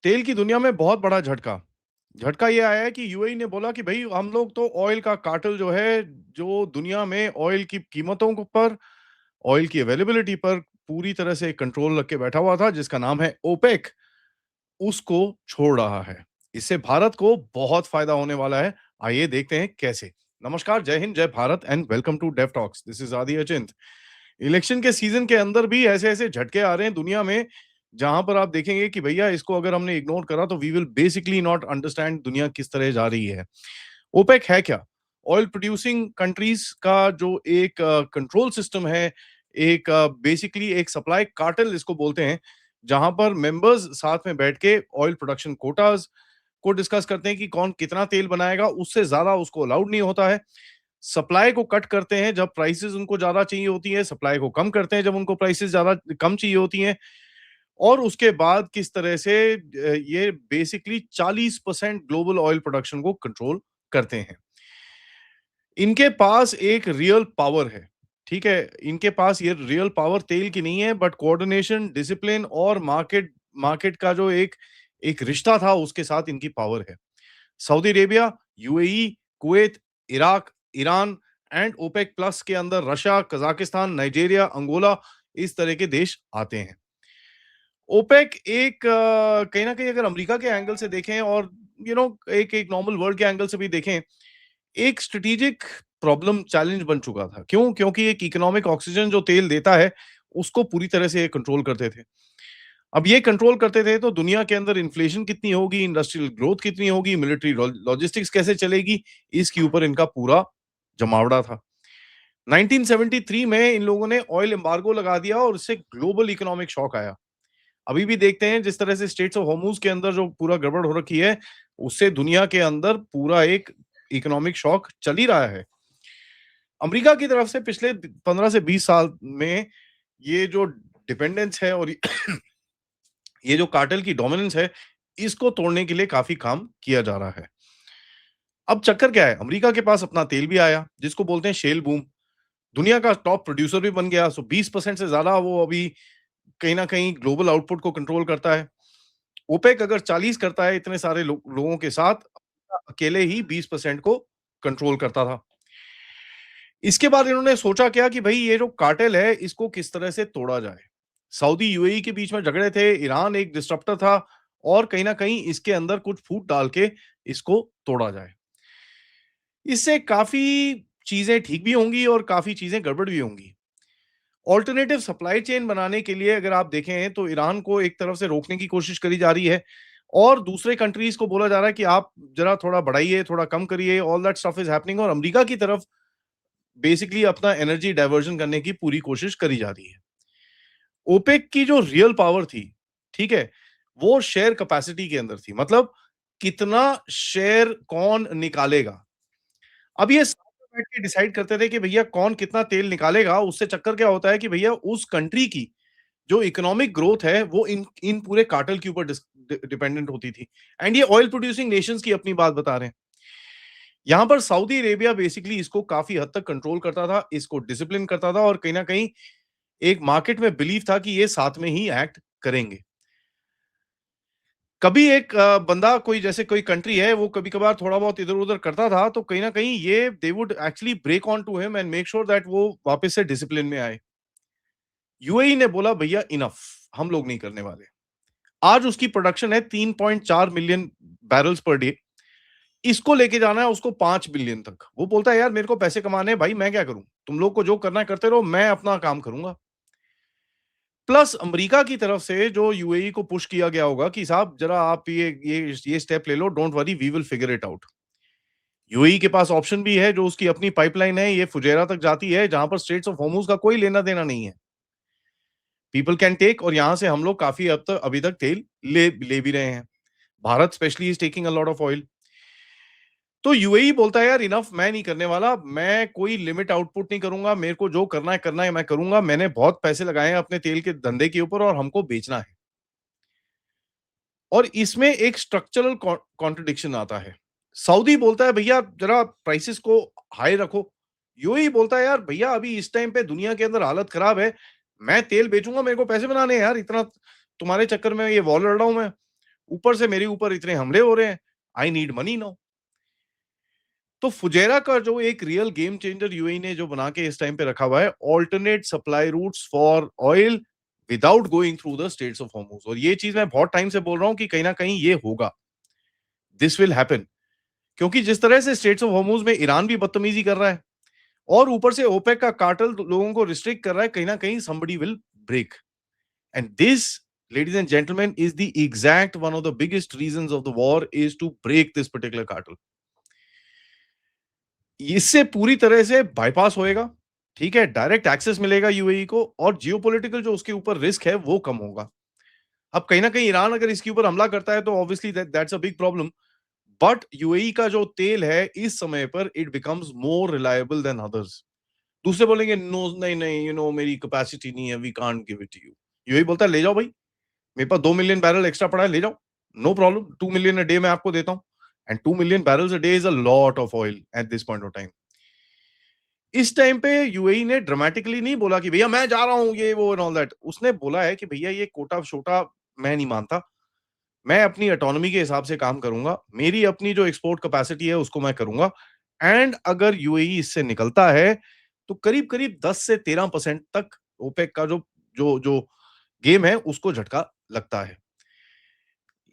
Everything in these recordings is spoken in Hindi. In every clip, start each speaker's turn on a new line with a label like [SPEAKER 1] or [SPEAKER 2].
[SPEAKER 1] तेल की दुनिया में बहुत बड़ा झटका। झटका ये आया है कि यूएई ने बोला कि भई हम लोग तो ऑयल का कार्टेल जो है, जो दुनिया में ऑयल की कीमतों को पर, ऑयल की अवेलेबिलिटी पर पूरी तरह से कंट्रोल रख के बैठा हुआ था, जिसका नाम है ओपेक, उसको छोड़ रहा है। इससे भारत को बहुत फ़ायदा होने वाला है। आइए देखते हैं कैसे। नमस्कार, जय हिंद, जय Bharat and welcome to Dev talks. This is Aadi Achint. Election के सीजन के अंदर भी ऐसे-ऐसे झटके आ रहे हैं दुनिया में, जहाँ पर आप देखेंगे कि भैया इसको अगर हमने इग्नोर करा तो we will basically not understand दुनिया किस तरह जा रही है। ओपेक है क्या? ऑयल प्रोड्यूसिंग कंट्रीज़ का जो एक कंट्रोल सिस्टम है, एक बेसिकली एक सप्लाई कार्टेल इसको बोलते हैं, जहाँ पर मेंबर्स साथ में बैठ के ऑयल प्रोडक्शन कोटास को डिस्कस करते हैं कि कौन कितना तेल बनाएगा, उससे ज़्यादा उसको अलाउड नहीं होता है। सप्लाई को कट करते हैं जब प्राइसेज़ उनको ज़्यादा चाहिए होती है, सप्लाई को कम करते हैं जब उनको प्राइसेज़ ज़्यादा कम चाहिए होती हैं और उसके बाद किस तरह से ये बेसिकली 40% ग्लोबल ऑयल प्रोडक्शन को कंट्रोल करते हैं। इनके पास एक रियल पावर है, ठीक है? इनके पास ये रियल पावर तेल की नहीं है बट कोऑर्डिनेशन, डिसिप्लिन और मार्केट मार्केट का जो एक एक रिश्ता था उसके साथ इनकी पावर है। Saudi Arabia, UAE, Kuwait, Iraq, Iran and OPEC plus के अंदर रशिया, कज़ाकिस्तान, नाइजीरिया, अंगोला इस तरह के देश आते हैं। ओपेक एक कहीं न कहीं अगर अमेरिका के एंगल से देखें और एक एक नॉर्मल वर्ल्ड के एंगल से भी देखें, एक स्ट्रैटेजिक प्रॉब्लम चैलेंज बन चुका था। क्यों? क्योंकि एक इकोनॉमिक ऑक्सीजन जो तेल देता है, उसको पूरी तरह से ये कंट्रोल करते थे। अब ये कंट्रोल करते थे तो दुनिया के अंदर इन्फ्लेशन कितनी होगी, इंडस्ट्रियल ग्रोथ कितनी होगी, मिलिट्री लॉजिस्टिक्स कैसे चलेगी, इसके ऊपर इनका पूरा जमावड़ा था। 1973 में इन लोगों ने ऑयल एम्बार्गो लगा दिया और इससे ग्लोबल इकोनॉमिक शॉक आया। अभी भी देखते हैं जिस तरह से स्ट्रेट्स ऑफ हॉर्मूज के अंदर जो पूरा गड़बड़ हो रखी है, उससे दुनिया के अंदर पूरा एक इकोनॉमिक शॉक चल ही रहा है। अमेरिका की तरफ से पिछले 15 से 20 साल में ये जो डिपेंडेंस है और ये जो कार्टेल की डोमिनेंस है, इसको तोड़ने के लिए काफ़ी काम किया जा रहा है। अब चक्कर क्या है? अमेरिका के पास अपना तेल भी आया, जिसको बोलते हैं शेल बूम। दुनिया का टॉप प्रोड्यूसर भी बन गया, सो 20% से ज़्यादा वो अभी कहीं न कहीं ग्लोबल आउटपुट को कंट्रोल करता है। ओपेक अगर 40 करता है इतने सारे लोगों के साथ, अकेले ही 20% को कंट्रोल करता था। इसके बाद इन्होंने सोचा क्या कि भई ये जो कार्टेल है, इसको किस तरह से तोड़ा जाए। सऊदी यूएई के बीच में झगड़े थे, ईरान एक डिस्रप्टर था और कहीं न कहीं इसके अंदर कुछ फूट डाल के इसको तोड़ा जाए। इससे काफ़ी चीज़ें ठीक भी होंगी और काफ़ी चीज़ें गड़बड़ भी होंगी। अल्टरनेटिव सप्लाई चेन बनाने के लिए अगर आप देखें तो ईरान को एक तरफ से रोकने की कोशिश करी जा रही है और दूसरे कंट्रीज़ को बोला जा रहा है कि आप ज़रा थोड़ा बढ़ाइए, थोड़ा कम करिए, all that stuff is happening और अमेरिका की तरफ बेसिकली अपना एनर्जी डाइवर्जन करने की पूरी कोशिश करी जा रही है। ओपेक की जो रियल पावर थी, ठीक है? वो शेयर कैपेसिटी के अंदर थी। मतलब कितना शेयर कौन निकालेगा? अब ये साथ में बैठ के डिसाइड करते थे कि भैया कौन कितना तेल निकालेगा, उससे चक्कर क्या होता है कि भैया उस कंट्री की जो इकोनॉमिक ग्रोथ है, वो इन इन पूरे कार्टेल के ऊपर डिपेंडेंट होती थी एंड ये ऑयल प्रोड्यूसिंग नेशंस की अपनी बात बता रहे हैं। यहाँ पर सऊदी अरेबिया बेसिकली इसको काफ़ी हद तक कंट्रोल करता था, इसको डिसिप्लिन करता था और कहीं न कहीं एक मार्केट में बिलीव था कि ये साथ में ही एक्ट करेंगे। कभी एक बंदा कोई जैसे कोई कंट्री है, वो कभी-कभार थोड़ा बहुत इधर-उधर करता था, तो कहीं न कहीं ये they would actually break on to him and make sure that वो वापस से डिसिप्लिन में आए। यूएई ने बोला भैया इनफ, हम लोग नहीं करने वाले। आज उसकी प्रोडक्शन है 3.4 मिलियन बैरल्स पर डे। इसको लेके जाना है उसको 5 बिलियन तक। वो बोलता है यार मेरे को पैसे कमाने हैं भाई मैं क्या करूँ? तुम लोग को जो करना है करते रहो, मैं अपना काम करूँगा। प्लस अमेरिका की तरफ से जो यूएई को पुश किया गया होगा कि साहब जरा आप ये स्टेप ले लो, don't worry we will figure it out. UAE के पास ऑप्शन भी है जो उसकी अपनी पाइपलाइन है, ये फुजैरा तक जाती है जहाँ पर स्ट्रेट्स ऑफ होर्मुज़ का कोई लेना-देना नहीं है। पीपल कैन टेक और यहाँ से हम लोग काफ़ी हद तक अभी तक तेल ले ले भी रहे हैं। Bharat specially is taking a lot of oil. तो यूएई बोलता है यार इनफ मैं नहीं करने वाला, मैं कोई लिमिट आउटपुट नहीं करूँगा, मेरे को जो करना है मैं करूँगा। मैंने बहुत पैसे लगाए हैं अपने तेल के धंधे के ऊपर और हमको बेचना है। और इसमें एक स्ट्रक्चरल कॉन्ट्रडिक्शन आता है। सऊदी बोलता है भैया जरा प्राइसेस को हाई रखो। यूएई बोलता है यार भैया अभी इस टाइम पे दुनिया के अंदर हालत खराब है। मैं तेल बेचूँगा, मेरे को पैसे बनाने हैं यार, इतना तुम्हारे चक्कर में ये वॉर लड़ रहा हूँ मैं। ऊपर से मेरे ऊपर इतने हमले हो रहे हैं, आई नीड मनी नाउ। तो फुजैरा का जो एक रियल गेम चेंजर यूएई ने जो बना के इस टाइम पे रखा हुआ है, alternate supply routes for oil without going through the straits of Hormuz. और ये चीज मैं बहुत टाइम से बोल रहा हूं कि कहीं ना कहीं ये होगा, दिस विल हैपन। क्योंकि जिस तरह से स्ट्रेट्स ऑफ हॉर्मुज में ईरान भी बदतमीजी कर रहा है और ऊपर से ओपेक का कार्टेल लोगों को रिस्ट्रिक्ट कर रहा है, कहीं ना कहीं somebody will break, and this, ladies and gentlemen, is the exact one of the biggest reasons of the war is to break this particular cartel। इससे पूरी तरह से बाईपास होएगा, ठीक है, डायरेक्ट एक्सेस मिलेगा यूएई को और जियोपॉलिटिकल जो उसके ऊपर रिस्क है वो कम होगा। अब कहीं ना कहीं ईरान अगर इसके ऊपर हमला करता है तो obviously that's a big problem, but UAE का जो तेल है इस समय पर it becomes more reliable than others. दूसरे बोलेंगे नो, नहीं नहीं, मेरी कैपेसिटी नहीं है, we can't give it to you. UAE बोलता है ले जाओ भाई, मेरे पास 2 मिलियन बैरल एक्स्ट्रा पड़ा है, ले जाओ, no problem, 2 million a day मैं आपको देता हूं। And 2 million barrels a day is a lot of oil at this point of time. इस टाइम पे यूएई ने ड्रामेटिकली नहीं बोला कि भैया मैं जा रहा हूं ये वो एंड ऑल दैट। उसने बोला है कि भैया ये कोटा छोटा मैं नहीं मानता, मैं अपनी ऑटोनॉमी के हिसाब से काम करूंगा, मेरी अपनी जो एक्सपोर्ट कैपेसिटी है उसको मैं करूंगा। एंड अगर यूएई इससे निकलता है तो करीब करीब 10 से 13% तक ओपेक का जो जो जो गेम है उसको झटका लगता है।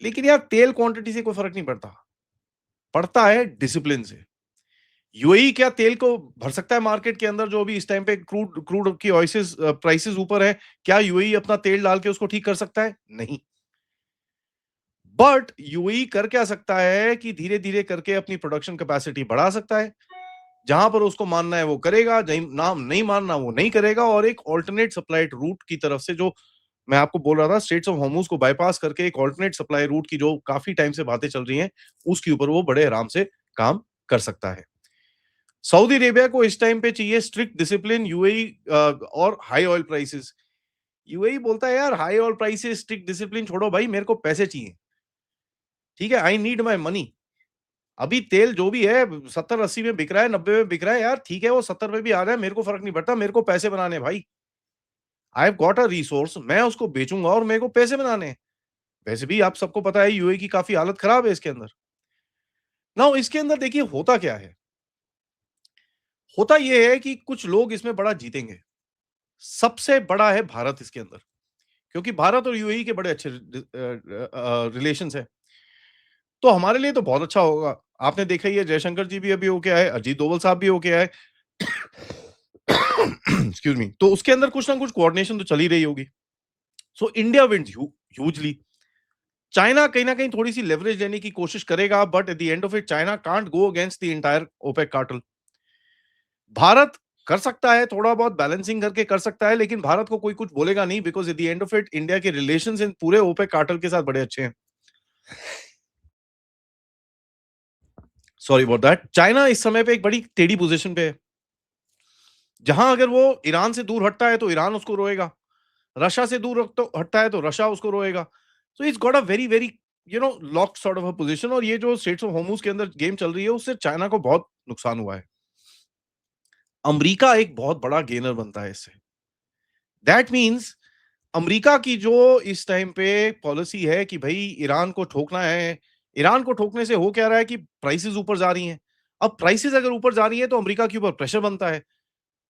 [SPEAKER 1] लेकिन यार तेल क्वांटिटी से कोई फर्क नहीं पड़ता, पड़ता है डिसिप्लिन से। यूएई क्या तेल को भर सकता है मार्केट के अंदर जो अभी इस टाइम पे क्रूड क्रूड की ऑयसिस प्राइसेस ऊपर है? क्या यूएई अपना तेल डाल के उसको ठीक कर सकता है? नहीं। बट यूएई कर क्या सकता है कि धीरे धीरे करके अपनी प्रोडक्शन कैपेसिटी बढ़ा सकता है। जहां पर उसको मानना है वो करेगा, नाम नहीं मानना वो नहीं करेगा, और एक ऑल्टरनेट सप्लाई रूट की तरफ से जो मैं आपको बोल रहा था, स्ट्रेट्स ऑफ हॉर्मुज को बाईपास करके एक ऑल्टरनेट सप्लाई रूट की जो काफी टाइम से बातें चल रही हैं, उसके ऊपर वो बड़े आराम से काम कर सकता है। सऊदी अरेबिया को इस टाइम पे चाहिए स्ट्रिक्ट डिसिप्लिन, यूएई और हाई ऑयल प्राइसेस। यूएई बोलता है यार high oil prices strict discipline छोड़ो भाई, मेरे को पैसे चाहिए, ठीक है, आई नीड माई मनी। अभी तेल जो भी है 70-80 में बिक रहा है, 90 में बिक रहा है, यार ठीक है, वो 70 में भी आ रहा है, मेरे को फर्क नहीं पड़ता, मेरे को पैसे बनाने हैं भाई। I have got a resource, मैं उसको बेचूंगा और मेरे को पैसे बनाने हैं। वैसे भी आप सबको पता है यूएई की काफी हालत खराब है इसके अंदर। नाउ इसके अंदर देखिए होता क्या है, होता यह है कि कुछ लोग इसमें बड़ा जीतेंगे। सबसे बड़ा है भारत इसके अंदर, क्योंकि भारत और यूएई के बड़े अच्छे रिलेशंस हैं। तो हमारे लिए तो बहुत अच्छा होगा। आपने देखा ही है, जयशंकर जी भी अभी होके आए, अजीत दोवल साहब भी होके आए। Excuse me. तो उसके अंदर कुछ ना कुछ कोऑर्डिनेशन तो चल ही रही होगी। So India wins hugely. China कहीं ना कहीं थोड़ी सी लेवरेज लेने की कोशिश करेगा, but at the end of it China can't go against the entire OPEC cartel. Bharat कर सकता है, थोड़ा बहुत बैलेंसिंग करके कर सकता है, लेकिन भारत को कोई कुछ बोलेगा नहीं, because at the end of it India के रिलेशंस इन पूरे ओपेक कार्टेल के साथ बड़े अच्छे हैं। Sorry about that. चाइना इस समय पे एक बड़ी टेढ़ी पोजीशन पे है। जहां अगर वो ईरान से दूर हटता है तो ईरान उसको रोएगा, रशिया से दूर तो हटता है तो रशिया उसको रोएगा। So it's got a very very locked sort of a position. और ये जो स्ट्रेट्स ऑफ होर्मुज के अंदर गेम चल रही है उससे चाइना को बहुत नुकसान हुआ है। अमेरिका एक बहुत बड़ा गेनर बनता है इससे। दैट मीन्स अमेरिका की जो इस टाइम पे पॉलिसी है कि भाई ईरान को ठोकना है, ईरान को ठोकने से हो क्या रहा है कि प्राइसेस ऊपर जा रही हैं। अब प्राइसेस अगर ऊपर जा रही है तो अमेरिका के ऊपर प्रेशर बनता है।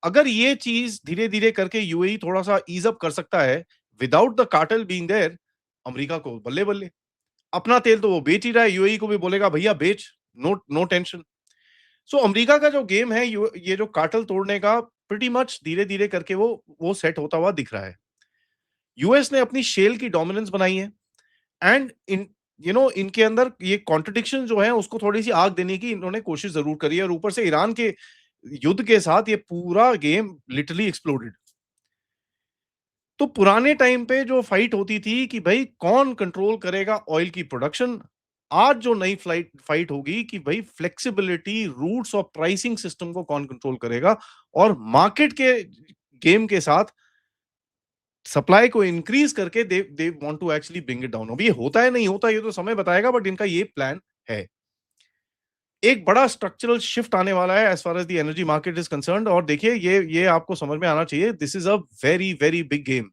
[SPEAKER 1] अगर ये चीज धीरे धीरे करके यूएई थोड़ा सा ईज अप कर सकता है without the cartel being there, America को बल्ले बल्ले। अपना तेल तो वो बेच ही रहा है, यूएई को भी बोलेगा भैया बेच, no no tension. So America का जो गेम है, ये जो कार्टेल तोड़ने का, प्रीटी मच धीरे धीरे करके वो सेट होता हुआ दिख रहा है। यूएस ने अपनी शेल की डोमिनेंस बनाई है, एंड इन इनके अंदर ये कॉन्ट्रडिक्शन जो है उसको थोड़ी सी आग देने की इन्होंने कोशिश जरूर करी है, और ऊपर से ईरान के युद्ध के साथ ये पूरा गेम लिटरली एक्सप्लोडेड। तो पुराने टाइम पे जो फाइट होती थी कि भाई कौन कंट्रोल करेगा ऑयल की प्रोडक्शन, आज जो नई फ्लाइट फाइट होगी कि भाई फ्लेक्सिबिलिटी रूट्स और प्राइसिंग सिस्टम को कौन कंट्रोल करेगा, और मार्केट के गेम के साथ सप्लाई को इंक्रीज करके they they want to actually bring it down. अब ये होता है नहीं होता ये तो समय बताएगा, बट इनका ये प्लान है। एक बड़ा स्ट्रक्चरल शिफ्ट आने वाला है as far as the energy market is concerned. और देखिए ये आपको समझ में आना चाहिए, this is a very very big game.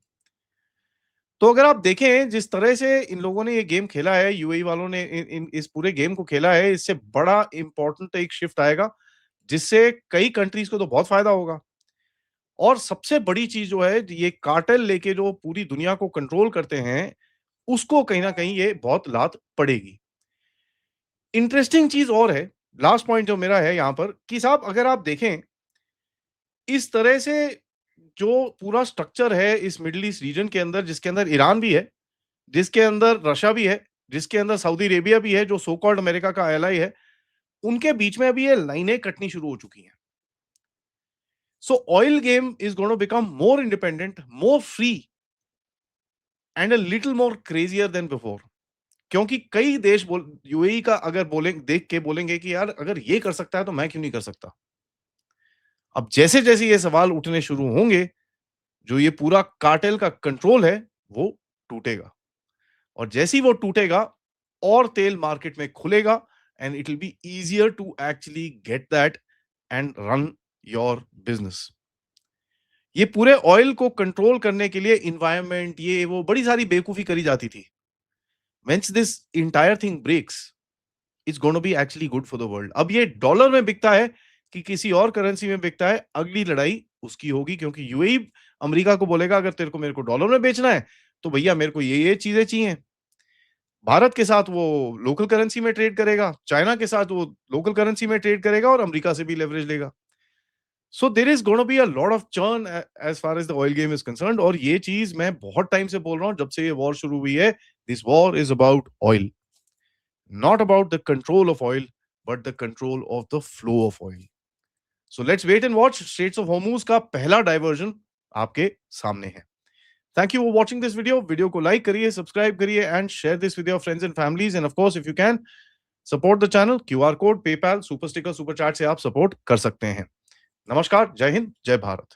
[SPEAKER 1] तो अगर आप देखें जिस तरह से इन लोगों ने ये गेम खेला है, यूएई वालों ने इन इस पूरे गेम को खेला है, इससे बड़ा इम्पोर्टेंट एक शिफ्ट आएगा, जिससे कई कंट्रीज़ को तो बहुत फ़ायदा होगा। और सबसे बड़ी चीज़ जो है, ये कार्टेल लेके जो पूरी दुनिया को कंट्रोल करते हैं, उसको कहीं न कहीं ये बहुत लात पड़ेगी। इंटरेस्टिंग चीज़ और है, लास्ट पॉइंट जो मेरा है यहाँ पर कि साहब अगर आप देखें, इस तरह से जो पूरा स्ट्रक्चर है इस मिडल ईस्ट रीजन के अंदर, जिसके अंदर ईरान भी है, जिसके अंदर रशिया भी है, जिसके अंदर सऊदी अरेबिया भी है, जो सो कॉल्ड अमेरिका का एलाई है, उनके बीच में अभी ये लाइनें कटनी शुरू हो चुकी हैं। So oil game is going to become more independent, more free and a little more crazier than before. क्योंकि कई देश बोल यूएई का अगर बोलें देख के बोलेंगे कि यार अगर ये कर सकता है तो मैं क्यों नहीं कर सकता। अब जैसे-जैसे ये सवाल उठने शुरू होंगे, जो ये पूरा कार्टेल का कंट्रोल है, वो टूटेगा। और जैसे ही वो टूटेगा और तेल मार्केट में खुलेगा and it will be easier to actually get that and run your business. ये पूरे ऑयल को कंट्रोल करने के लिए एनवायरनमेंट ये वो बड़ी सारी बेवकूफी करी जाती थी। Once this entire thing breaks, it's gonna be actually good for the world. अब ये डॉलर में बिकता है कि किसी और करेंसी में बिकता है, अगली लड़ाई उसकी होगी, क्योंकि यूएई अमेरिका को बोलेगा अगर तेरे को मेरे को डॉलर में बेचना है तो भैया मेरे को ये चीजें चाहिए। भारत के साथ वो लोकल करेंसी में ट्रेड करेगा, चाइना के साथ वो लोकल करेंसी में ट्रेड करेगा और अमेरिका से भी लेवरेज लेगा। So there is gonna be a lot of churn as far as the oil game is concerned. और ये चीज़ मैं बहुत टाइम से बोल रहा हूँ, जब से ये वॉर शुरू हुई है। This war is about oil, not about the control of oil, but the control of the flow of oil. So let's wait and watch. Straits of Hormuz का पहला डाइवर्जन आपके सामने है। Thank you for watching this video. Video को लाइक करिए, सब्सक्राइब करिए and share this with your friends and families. End of course if you can support the channel, QR code, PayPal, super sticker, super chat से आप सपोर्ट कर सकते हैं। नमस्कार, जय हिंद, जय भारत।